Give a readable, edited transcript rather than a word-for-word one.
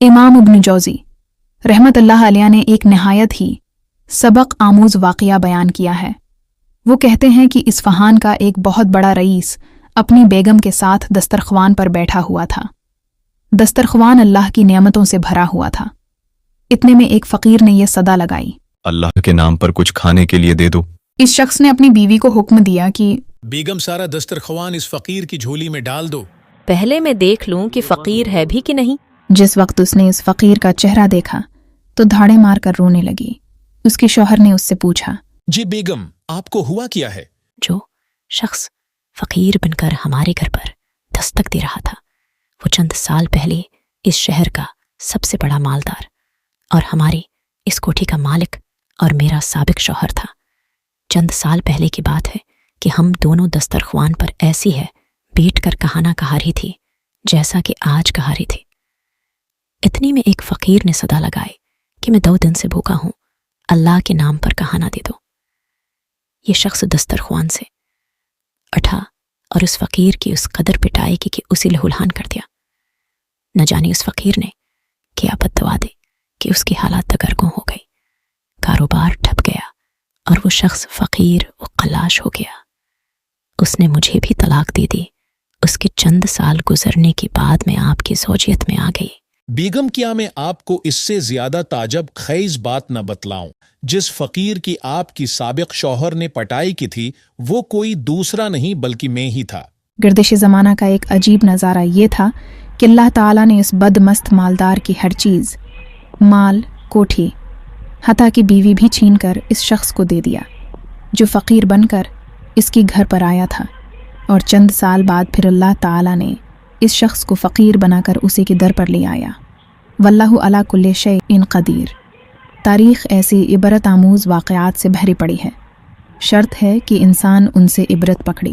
امام ابن جوزی رحمت اللہ علیہ نے ایک نہایت ہی سبق آموز واقعہ بیان کیا ہے۔ وہ کہتے ہیں کہ اصفہان کا ایک بہت بڑا رئیس اپنی بیگم کے ساتھ دسترخوان پر بیٹھا ہوا تھا۔ دسترخوان اللہ کی نعمتوں سے بھرا ہوا تھا۔ اتنے میں ایک فقیر نے یہ صدا لگائی، اللہ کے نام پر کچھ کھانے کے لیے دے دو۔ اس شخص نے اپنی بیوی کو حکم دیا کہ بیگم سارا دسترخوان اس فقیر کی جھولی میں ڈال دو۔ پہلے میں دیکھ لوں کہ فقیر ہے بھی کہ نہیں۔ جس وقت اس نے اس فقیر کا چہرہ دیکھا تو دھاڑے مار کر رونے لگی۔ اس کے شوہر نے اس سے پوچھا، جی بیگم، آپ کو ہوا کیا ہے؟ جو شخص فقیر بن کر ہمارے گھر پر دستک دے رہا تھا وہ چند سال پہلے اس شہر کا سب سے بڑا مالدار اور ہماری اس کوٹھی کا مالک اور میرا سابق شوہر تھا۔ چند سال پہلے کی بات ہے کہ ہم دونوں دسترخوان پر ایسی ہے بیٹھ کر کہانا کہا رہی تھی جیسا کہ آج کہا رہی تھی۔ اتنی میں ایک فقیر نے صدا لگائے کہ میں 2 دن سے بھوکا ہوں، اللہ کے نام پر کہانا دے دو۔ یہ شخص دسترخوان سے اٹھا اور اس فقیر کی اس قدر پٹائی کی کہ اسے لہولہان کر دیا۔ نہ جانے اس فقیر نے کیا بد دعا دے کہ اس کی حالات دگرگوں ہو گئی، کاروبار ٹھپ گیا اور وہ شخص فقیر و قلاش ہو گیا۔ اس نے مجھے بھی طلاق دے دی۔ اس کے چند سال گزرنے کے بعد میں آپ کی زوجیت میں آ گئی۔ بیگم، کیا میں آپ کو اس سے زیادہ تعجب خیز بات نہ بتلاؤں؟ جس فقیر کی آپ کی سابق شوہر نے پٹائی کی تھی وہ کوئی دوسرا نہیں بلکہ میں ہی تھا۔ گردش زمانہ کا ایک عجیب نظارہ یہ تھا کہ اللہ تعالیٰ نے اس بد مست مالدار کی ہر چیز، مال، کوٹھی، حتیٰ کہ بیوی بھی چھین کر اس شخص کو دے دیا جو فقیر بن کر اس کی گھر پر آیا تھا، اور چند سال بعد پھر اللہ تعالیٰ نے اس شخص کو فقیر بنا کر اسی کے در پر لے آیا۔ واللہ علی کل شیء قدیر۔ تاریخ ایسی عبرت آموز واقعات سے بھری پڑی ہے، شرط ہے کہ انسان ان سے عبرت پکڑے۔